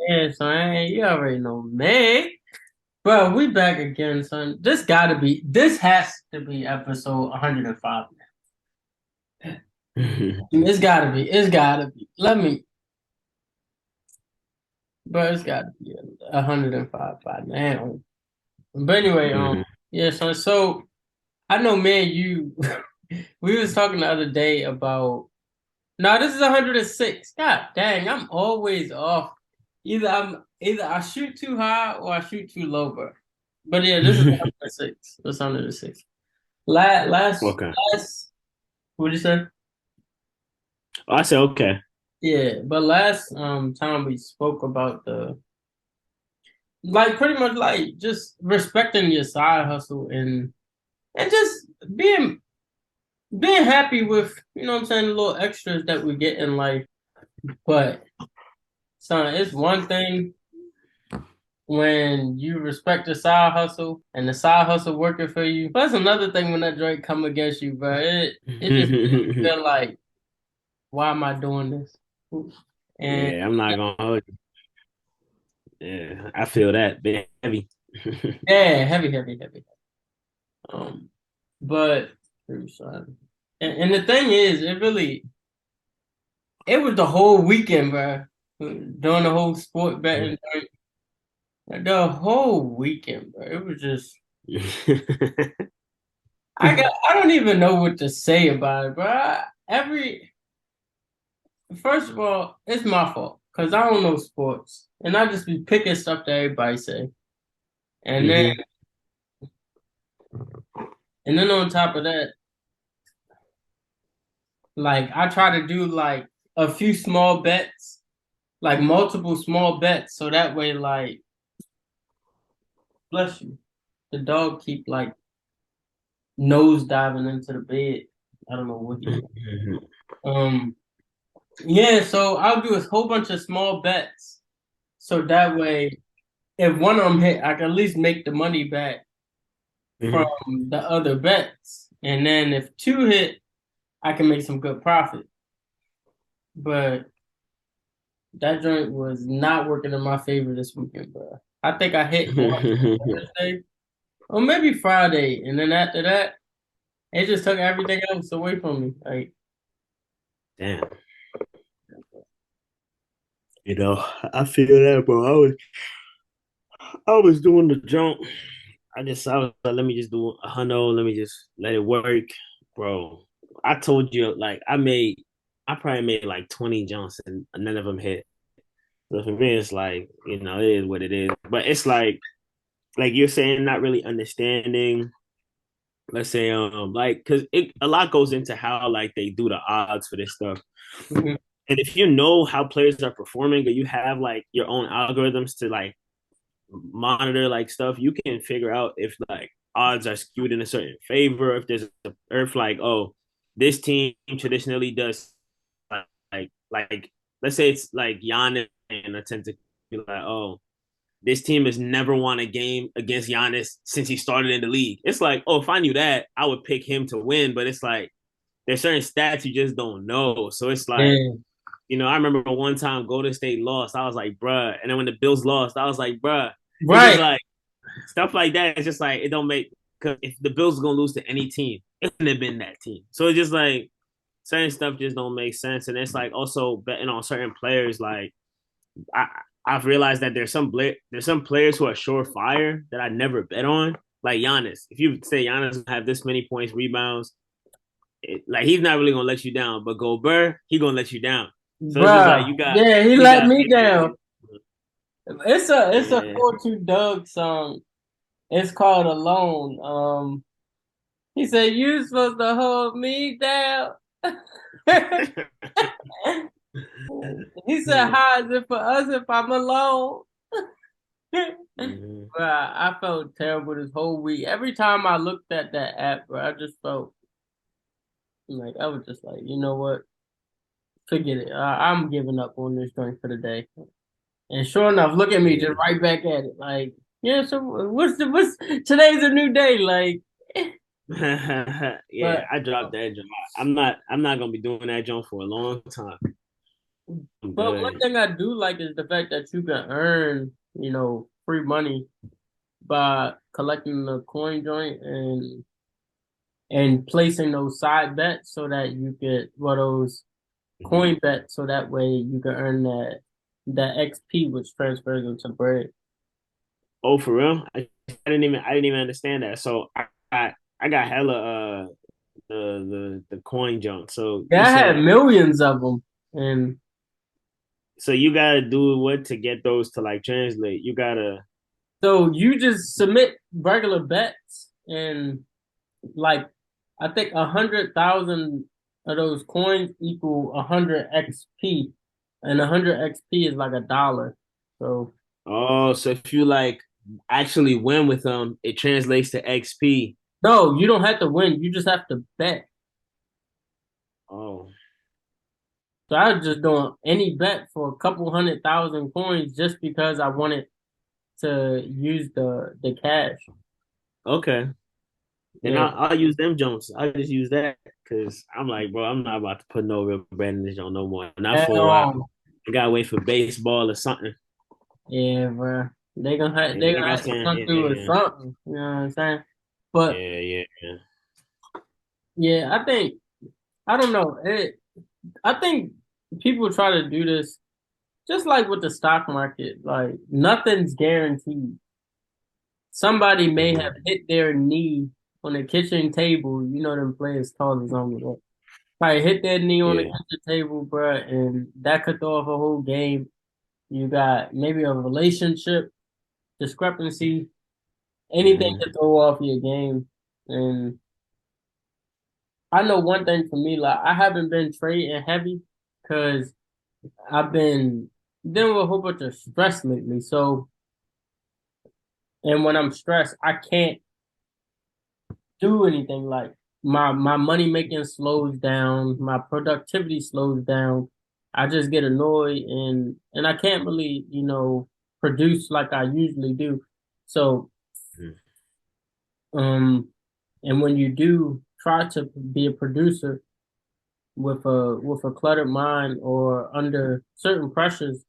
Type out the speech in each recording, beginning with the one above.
Yeah, son, you already know me. Bro, we back again, son. This has to be episode 105. It's gotta be. It's gotta be 105 by now. But anyway, yeah, son. So I know, man, we was talking the other day about, no, this is 106. God dang, I'm always off. Either I shoot too high or I shoot too low, bro. But yeah, this is 106. It's 106. Okay. Last, what'd you say? I said okay. Yeah, but last time we spoke about the, like, pretty much like just respecting your side hustle and just being happy with, you know what I'm saying, the little extras that we get in life. But son, it's one thing when you respect the side hustle and the side hustle working for you. But it's another thing when that joint come against you, bro. It just feel like, why am I doing this? And Yeah, I'm not gonna hold you. Yeah, I feel that bit heavy. yeah, heavy. Um, but son. And the thing is, it was the whole weekend, bro. Doing the whole sport betting, the whole weekend, bro. It was just I don't even know what to say about it, bro. Every First of all, it's my fault because I don't know sports, and I just be picking stuff that everybody say, and then hmm on top of that, like I try to do like a few small bets, like multiple small bets, so that way, like, bless you, the dog keep like nose diving into the bed. I don't know what he doing. Um, yeah, so I'll do a whole bunch of small bets, so that way, if one of them hit, I can at least make the money back from the other bets. And then if two hit, I can make some good profit. But that joint was not working in my favor this weekend, bro. I think I hit one Thursday or maybe Friday, and then after that, it just took everything else away from me. Like, Damn. I feel that, bro. I was doing the jump. I was like, let me just do a hundo. Let me just let it work, bro. I told you, like, I probably made like 20 jumps and none of them hit. So for me, it's like, it is what it is. But it's like you're saying, not really understanding. Let's say, like, because a lot goes into how like they do the odds for this stuff. mhm. And if you know how players are performing, or you have like your own algorithms to like monitor like stuff, you can figure out if like odds are skewed in a certain favor. If there's or if like, oh, this team traditionally does like let's say it's like Giannis, and I tend to be like, oh, this team has never won a game against Giannis since he started in the league. It's like, oh, if I knew that, I would pick him to win. But it's like there's certain stats you just don't know. So it's like, Yeah, I remember one time Golden State lost. I was like, bruh. And then when the Bills lost, I was like, bruh. It's just right. like stuff like that. It's just like it don't make, because if the Bills are gonna lose to any team, it wouldn't have been that team. So it's just like certain stuff just don't make sense. And it's like also betting on certain players. Like I I've realized that there's some players who are surefire that I never bet on. Like Giannis. If you say Giannis have this many points, rebounds, like he's not really gonna let you down. But Gobert, he gonna let you down. So it's just like Bruh. Yeah, he you let got me people. down. It's a Yeah. 4-2 Doug song. It's called Alone. He said, "You supposed to hold me down." He said, "How is it for us if I'm alone?" Mhm. Bro, I felt terrible this whole week. Every time I looked at that app, bro, I just felt like I was just like, you know what? Forget it. I'm giving up on this joint for the day. And sure enough, look at me, just Yeah. right back at it. Like, yeah. So what's today's a new day. Like, Yeah, but I dropped that jump. I'm not gonna be doing that jump for a long time. I'm But one good. thing I do like is the fact that you can earn, free money by collecting the coin joint and placing those side bets so that you get those Mhm. coin bets so that way you can earn that XP which transfers into bread. Oh, for real? I didn't even understand that. So I got hella the coin junk. So you Yeah, I saying had millions of them, and so you gotta do what to get those to like translate? You gotta so you just submit regular bets, and like I think 100,000 of those coins equal 100 XP, and 100 XP is like $1. So oh, so if you like actually win with them, it translates to XP. no, you don't have to win. You just have to bet. Oh, So I was just doing any bet for a couple 100,000 coins just because I wanted to use the cash. okay. Then Yeah. I'll use them Jones. I'll just use that because I'm like, bro, I'm not about to put no real bread in this joint no more. Not And, for a while. I gotta wait for baseball or something. yeah, bro. And They like gonna I have to said, come through with yeah, something. You know what I'm saying? But yeah. yeah, I don't know. I think people try to do this just like with the stock market. Like nothing's guaranteed. Somebody may have Mhm. hit their knee on the kitchen table. You know them players tall as on the probably hit their knee on the Yeah. kitchen table, bro, and that could throw off a whole game. You got maybe a relationship discrepancy. Anything Hmm. could throw off your game. And I know one thing for me, like I haven't been trading heavy because I've been dealing with a whole bunch of stress lately. So, and when I'm stressed, I can't do anything. Like my money making slows down, my productivity slows down. I just get annoyed and I can't really, produce like I usually do. So, um, and when you do try to be a producer with a cluttered mind or under certain pressures,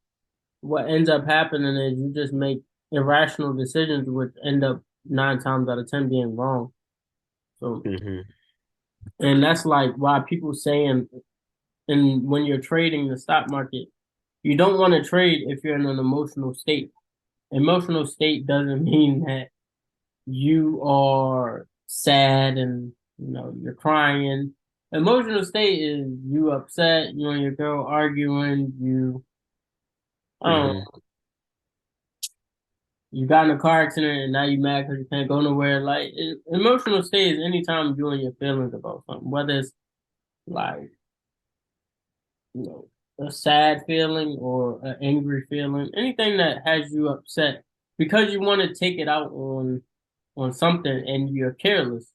what ends up happening is you just make irrational decisions, which end up 9 times out of 10 being wrong. So, Hmm. and that's like why people saying, and when you're trading the stock market, you don't want to trade if you're in an emotional state. Emotional state doesn't mean that you are sad and you're crying. Emotional state is you upset, you and your girl arguing, I don't know, Hmm. you got in a car accident and now you mad because you can't go nowhere. Like emotional state is anytime you and your feelings about something, whether it's like you know a sad feeling or an angry feeling, anything that has you upset because you want to take it out on something and you're careless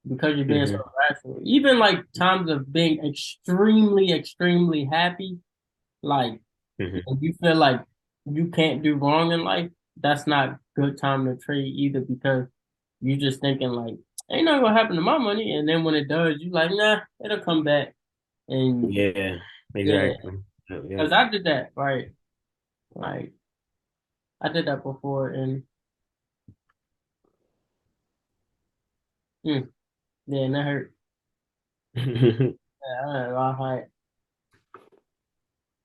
because you're being so Hmm. irrational. Even like times of being extremely, extremely happy, like Hmm. if you feel like you can't do wrong in life, that's not good time to trade either because you just thinking like ain't nothing gonna happen to my money, and then when it does, you like nah, it'll come back. And Yeah, yeah, exactly. Yeah. because I did that right, like I did that before, and yeah, and that hurt.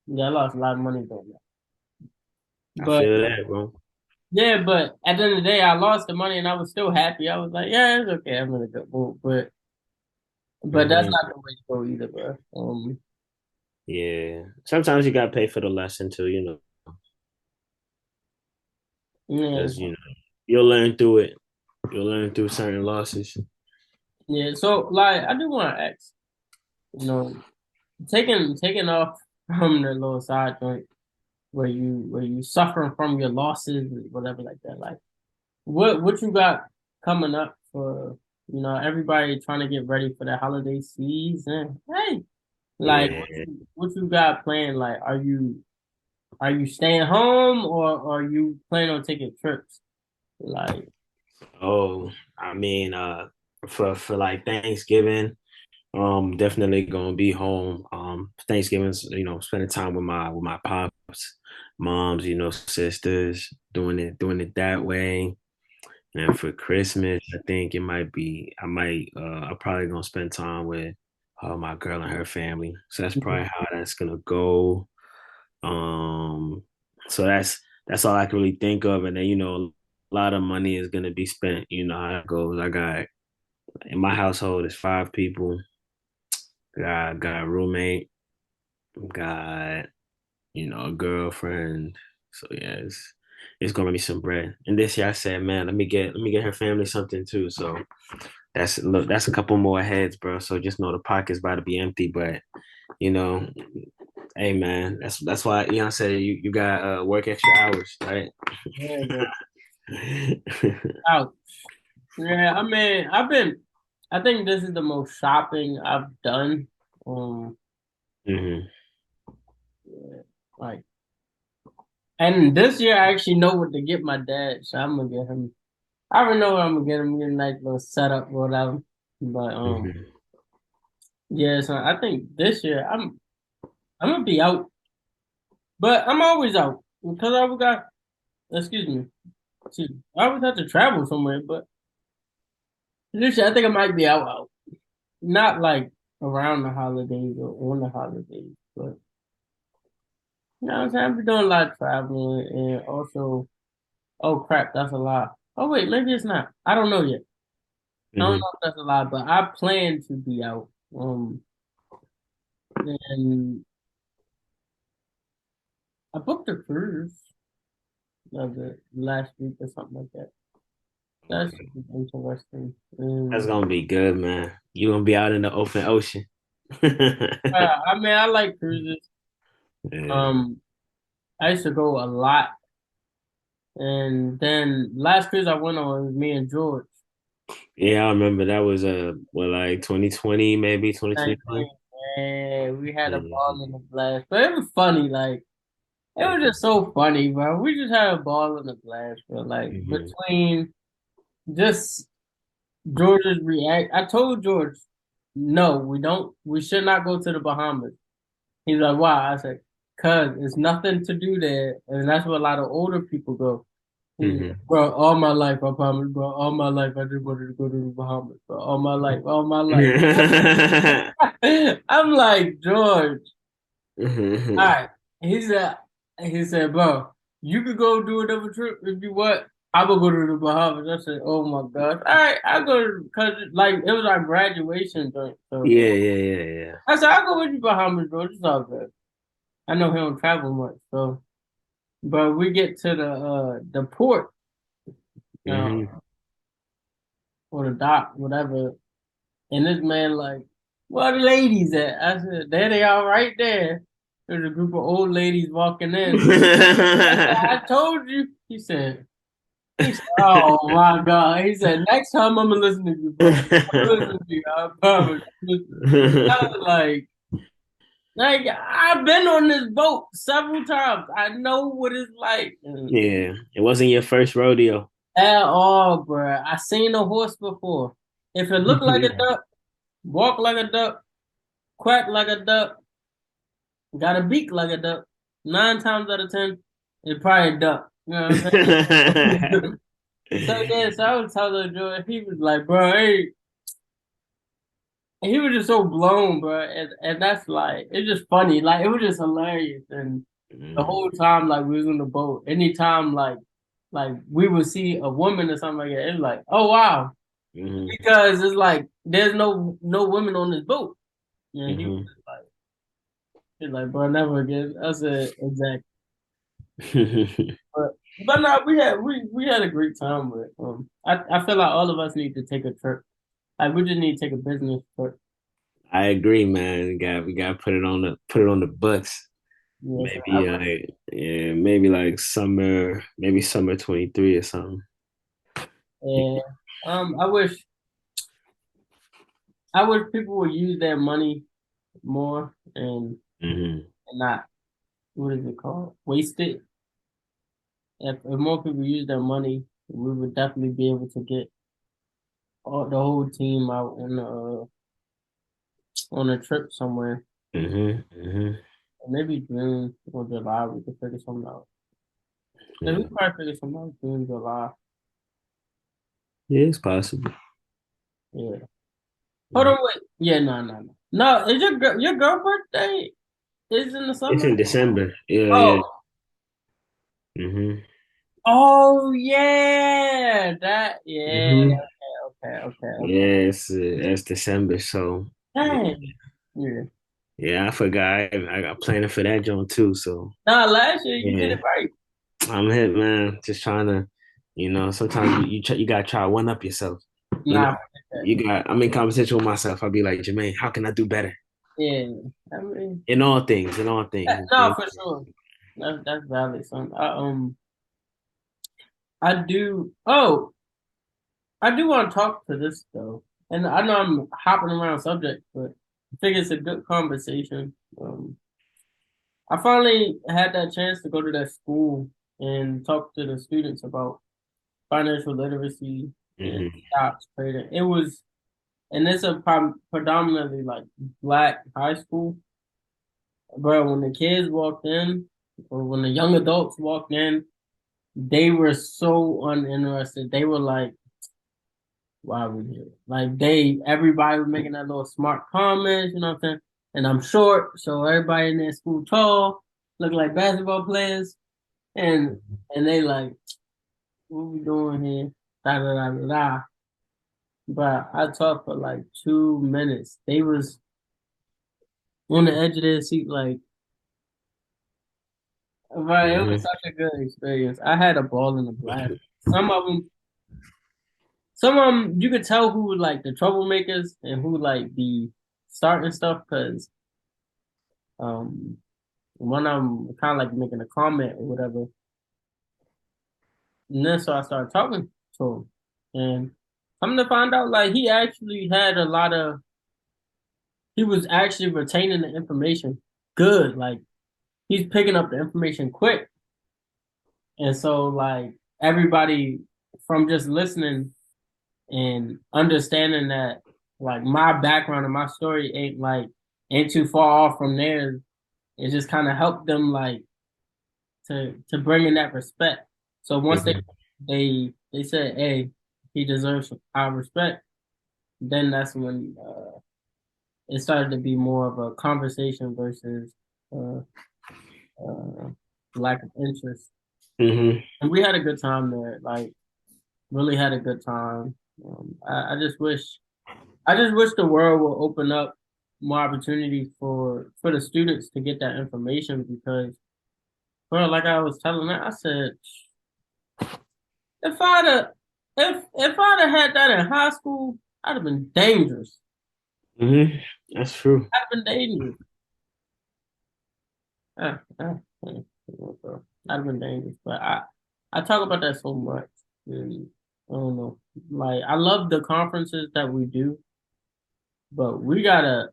Yeah, I lost a lot of money doing that. I But feel that, bro. yeah, but at the end of the day, I lost the money and I was still happy. I was like, yeah, it's okay. I'm gonna go move, but that's Hmm. not the way to go either, bro. Yeah. Sometimes you gotta pay for the lesson too, Yeah, because you'll learn through it. You'll learn through certain losses. yeah. So like, I do want to ask, you know, taking off from the little side joint where you suffering from your losses, whatever like that. Like, what you got coming up for everybody trying to get ready for the holiday season? Hey, like, Yeah. what you got planned? Like, are you staying home or are you planning on taking trips? Like, Oh, I mean, for like Thanksgiving. Definitely gonna be home. Thanksgiving's, spending time with my pops, moms, sisters, doing it that way. And for Christmas, I think it might be I'm probably gonna spend time with my girl and her family. So that's probably how that's gonna go. Um, so that's all I can really think of. And then, a lot of money is gonna be spent. You know how it goes. I got in my household is 5 people. Got a roommate, got, a girlfriend. So yeah, it's gonna be some bread. And this year I said, man, let me get her family something too. So that's a couple more heads, bro. So just know the pocket's about to be empty. But you know, hey man, that's why Eyon said you got work extra hours, right? Yeah, bro. Ouch. Yeah, I mean, I think this is the most shopping I've done. Um, hmm yeah, like, and this year I actually know what to get my dad, so I'm gonna get him. I already know what I'm gonna get him. Get a nice little setup or whatever. But hmm yeah, so I think this year I'm gonna be out, but I'm always out because I always got. Excuse me. See, I always have to travel somewhere, but this year I think I might be out. Not like around the holidays or on the holidays, but you know what I'm saying? I've been doing a lot of traveling and also, oh crap, that's a lie. Oh wait, maybe it's not. I don't know yet. I don't hmm know if that's a lie, but I plan to be out. And I booked a cruise the last week or something like that. That's interesting. That's gonna be good, man. You gonna be out in the open ocean. I mean, I like cruises. Yeah. Um, I used to go a lot, and then last cruise I went on was me and George. Yeah, I remember that was like 2020, maybe 2021. 19. And we had a ball in hmm the blast. But it was funny, like it was just so funny, bro. We just had a ball in the blast, bro. Like hmm between just George's react I told George, no, we should not go to the Bahamas. He's like, why? I said, cause it's nothing to do there, and that's where a lot of older people go. He's like, hmm bro, all my life, I promise, bro. All my life, I just wanted to go to the Bahamas, bro. All my life. I'm like, George. All right. He said, he said, bro, you could go do another trip if you want. I will go to the Bahamas. I said, oh my gosh. All right, I go because like it was our graduation drink. So Yeah, yeah, yeah, yeah. I said, I'll go with you Bahamas, bro. It's all good. I know he don't travel much, so but we get to the port, uh, hmm or the dock, whatever, and this man like, where the ladies at? I said, there they are right there. There's a group of old ladies walking in. I said, I told you. He said, oh my God. He said, next time I'm gonna listen to you, bro. I'm gonna listen to you. I promise. I was like, I've been on this boat several times. I know what it's like. And Yeah, it wasn't your first rodeo. at all, bro. I seen a horse before. If it looked like a duck, walk like a duck, quack like a duck, got a beak like a duck, 9 times out of 10, it's probably a duck. You know what I'm saying? So yeah, so I was telling Joy, he was like, bro, hey, and he was just so blown, bro, and that's like, it's just funny, like it was just hilarious, and the Mhm, whole time like we was on the boat, anytime like we would see a woman or something like that, it's like, oh wow, mhm, because it's like there's no women on this boat, and he was mhm. just like, he's like, bro, never again. I said exactly, but no, we had a great time with. I feel like all of us need to take a trip. Like we just need to take a business trip. I agree, man. We got to put it on the books. Yes, Maybe yeah, maybe summer 23 or something. and I wish people would use their money more hmm and not what is it called? Waste it. If more people use their money, we would definitely be able to get the whole team out on a trip somewhere. Hmm. Maybe June or July we could figure something out. Yeah, we Yeah. could probably figure something out June, July. Yeah, it's possible. Yeah. Hold Mhm. on, wait. Yeah, no. No, is your girl birthday is in the It's summer? in December. Yeah, yeah. Oh, Hmm. oh yeah. That yeah. Hmm. Okay. Yeah, it's December, so yeah, Dang. Yeah. yeah. I forgot. I got planning for that joint too. So Nah, last year you did yeah, it right. I'm hit, man. Just trying to, sometimes you gotta try to one up yourself. You know, Nah, forget that. you got. I'm in competition with myself. I'll be like, Jermaine, how can I do better Yeah. I mean, in all things? In all things. no, for sure. That's valid, son. I do. Oh, I do want to talk to this though, and I know I'm hopping around subject, but I think it's a good conversation. I finally had that chance to go to that school and talk to the students about financial literacy and Hmm. stocks trading. And it's a predominantly like black high school. But when the kids walked in, or when the young adults walked in, they were so uninterested. They were like, why are we here? Like everybody was making that little smart comments, you know what I'm saying? And I'm short, so everybody in that school tall, look like basketball players, and they like, what we doing here? Da da da da da. But I talked for like 2 minutes. They was on the edge of their seat, like, but it was Hmm. such a good experience. I had a ball in the blast. Some of them, you could tell who were like the troublemakers and who like the starting stuff because um one of them kind of like making a comment or whatever, and then so I started talking to him, and come to find out like he actually had a lot of he was actually retaining the information good, like he's picking up the information quick, and so like everybody from just listening and understanding that like my background and my story ain't too far off from theirs. It just kind of helped them like to bring in that respect. So once Hmm. they said, "Hey, he deserves our respect," then that's when it started to be more of a conversation versus uh, uh, lack of interest. Hmm. And we had a good time there. Like really had a good time. I just wish the world will open up more opportunities for the students to get that information because, well, like I was telling her, I said, if I'd have if I'd have had that in high school, I'd have been dangerous. Hmm. That's true. I'd have been dangerous. I'd have been dangerous. But I talk about that so much. And I don't know. Like I love the conferences that we do, but we gotta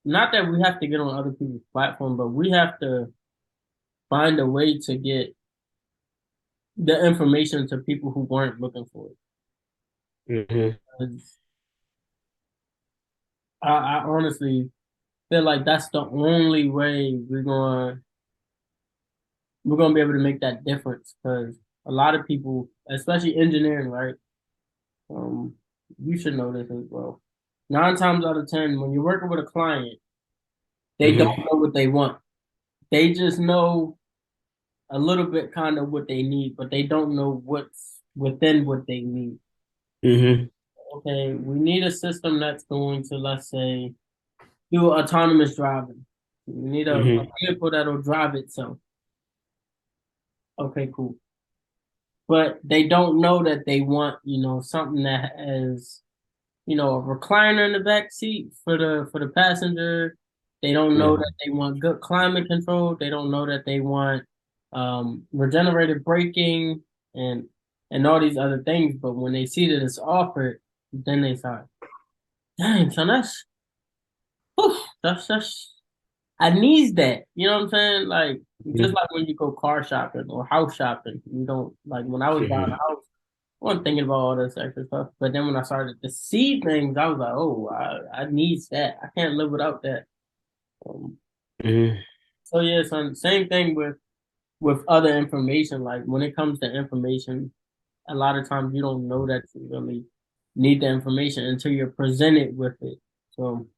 not that we have to get on other people's platform, but we have to find a way to get the information to people who weren't looking for it. Hmm. 'Cause I honestly feel like that's the only way we're gonna be able to make that difference. Because a lot of people, especially engineering, right? Um, you should know this as well. 9 times out of 10, when you're working with a client, they don't Hmm. know what they want. They just know a little bit kind of what they need, but they don't know what's within what they need. Hmm. Okay, we need a system that's going to, let's say, do autonomous driving. We need a Hmm. vehicle that'll drive itself. Okay, cool. But they don't know that they want, something that has, a recliner in the back seat for the passenger. They don't know that they want good climate control. They don't know that they want regenerative braking and all these other things. But when they see that it's offered, then they say, "Dang, son, whew, that's I needs that." You know what I'm saying? Like just Hmm. like when you go car shopping or house shopping, you don't like when I was buying a house. wasn't thinking about all this extra stuff. But then when I started to see things, I was like, oh, I need that. I can't live without that. Um, Mm-hmm. so yeah, son, same thing with other information. Like when it comes to information, a lot of times you don't know that you really need the information until you're presented with it. So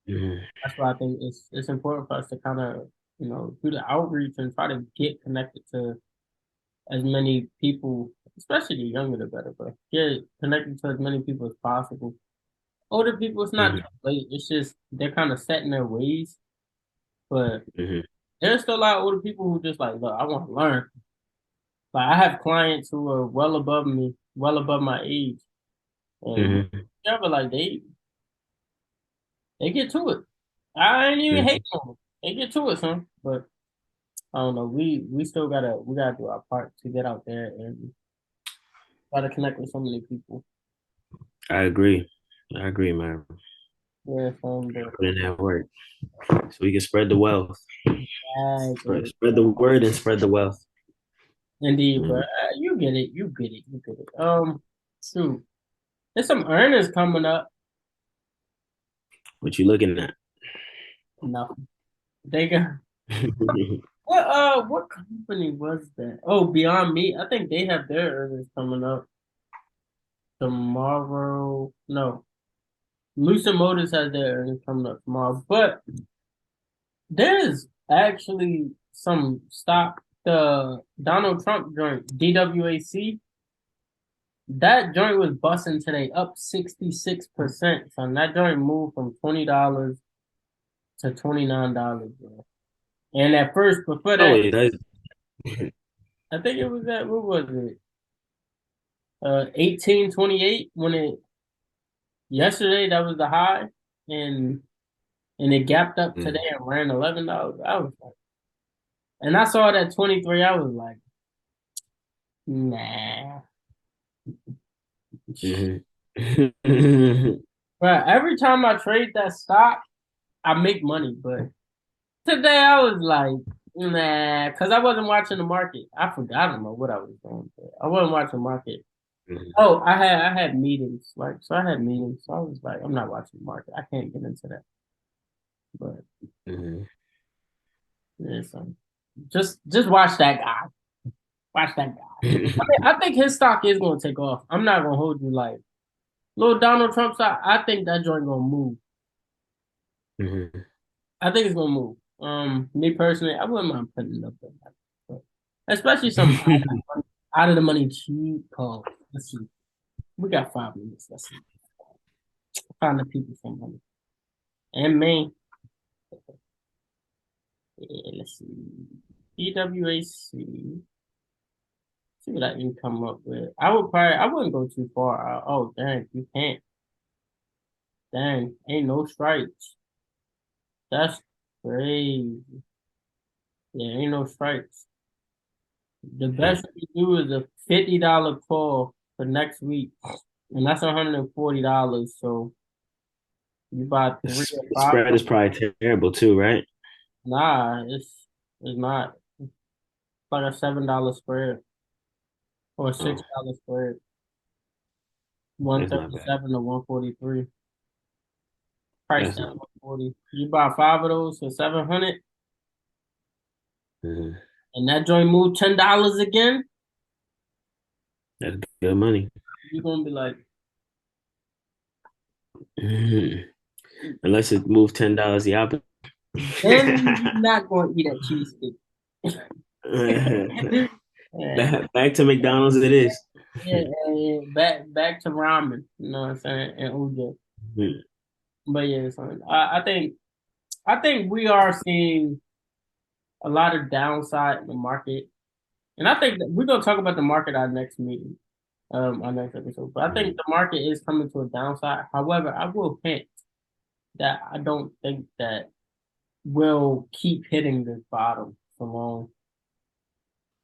Mm-hmm. that's why I think it's important for us to kind of do the outreach and try to get connected to as many people, especially the younger the better, but get connected to as many people as possible. Older people, it's not too late. It's just they're kind of set in their ways, but Mm-hmm. there's still a lot of older people who just like, look, I want to learn. Like I have clients who are well above me, well above my age, and Mm-hmm. yeah, but like they get to it. I ain't even Mm-hmm. hating on them. They get to it, son. But I don't know. We still gotta do our part to get out there and try to connect with so many people. I agree. I agree, man. Yeah, but Put in that work so we can spread the wealth, exactly. spread the word, and spread the wealth. Indeed, but Mm. you get it, you get it, you get it. Shoot, there's some earnings coming up. What you looking at? Nothing. They got what company was that? Oh, Beyond Meat. I think they have their earnings coming up tomorrow. No, Lucid Motors has their earnings coming up tomorrow. But there's actually some stock. The Donald Trump joint, DWAC, that joint was busting today, up 66%. So that joint moved from $20 to $29, bro. And at first, before Oh that, wait, that I think it was at what was it? 1828 when it yesterday that was the high, and it gapped up mm, today and ran $11. I was like, and I saw it at 23. I was like, nah. mhm. But every time I trade that stock, I make money. But today I was like, nah, because I wasn't watching the market. I forgot about what I was doing. But I wasn't watching the market. Mhm. Oh, I had meetings, like so I had meetings. So I was like, I'm not watching the market. I can't get into that. But Mhm. yeah, so just watch that guy. Watch that guy. I think his stock is gonna take off. I'm not gonna hold you like little Donald Trump stock. I think that joint gonna move. Mhm. I think it's gonna move. Me personally, I wouldn't mind putting it up there. But especially some out of the money cheap calls. Let's see. We got 5 minutes. Let's see. Find the people some money. And me. Yeah, let's see. EWAC. See what I can come up with. I wouldn't go too far out. Oh dang, you can't. Dang, ain't no strikes. That's crazy. Yeah, ain't no strikes. The best you can do is a $50 call for next week. And that's $140. So you buy three or The five. spread is probably terrible too, right? Nah, it's not. It's like a $7 spread or a Oh, $6 spread. One that's not thirty bad. seven to 143. Price That's at not 140. You buy five of those for 700, bad. Mhm. and that joint move $10 again. That's good money. You're gonna be like, Mhm. Unless it moved $10 the opposite. then you're not gonna eat a cheesesteak. Yeah, Back to McDonald's it is. yeah, yeah, back to ramen. You know what I'm saying? And uja. Mhm. But yeah, son, I think we are seeing a lot of downside in the market, and I think that we're gonna talk about the market our next meeting, our next episode. But I think Mhm. the market is coming to a downside. However, I will hint that I don't think that we'll keep hitting this bottom for long.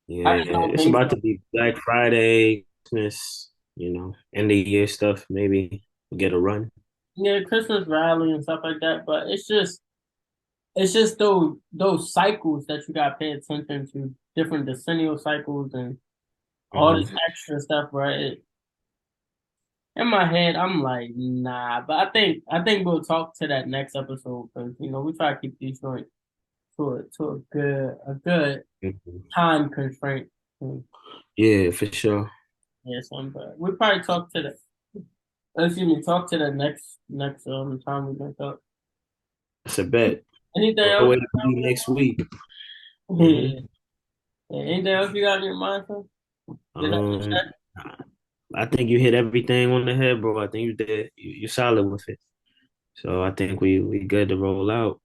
I Yeah, just don't it's think about so. to be Black Friday, Christmas, end of year stuff. Maybe we get a run. Yeah, Christmas rally and stuff like that, but it's just those cycles that you gotta pay attention to, different decennial cycles and all this Hmm. extra stuff, right? in my head, I'm like, nah. But I think we'll talk to that next episode because we try to keep these joints to a good Mhm. time constraint. Mm, Yeah, for sure. Yeah, son, but we probably talk to the excuse me, talk to the next time we can talk. It's a bet. Anything Can't else? wait to be next week. Hmm. Yeah. Yeah, anything else you got in your mind, son? Did I miss Um, I think you hit everything on the head, bro. I think you did. You're solid with it. So I think we good to roll out.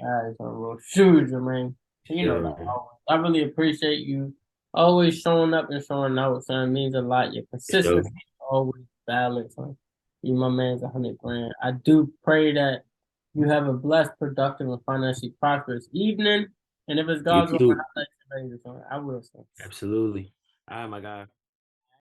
Alright, so well, shoot, Jermaine. Like Sure. always, I really appreciate you always showing up and showing out, son. It means a lot. Your Sure. consistency is always valid, son. You, my man's 100 grand. I do pray that you have a blessed, productive, and financially prosperous evening. And if it's You God's will, too. I will, son. Absolutely. All right, my guy.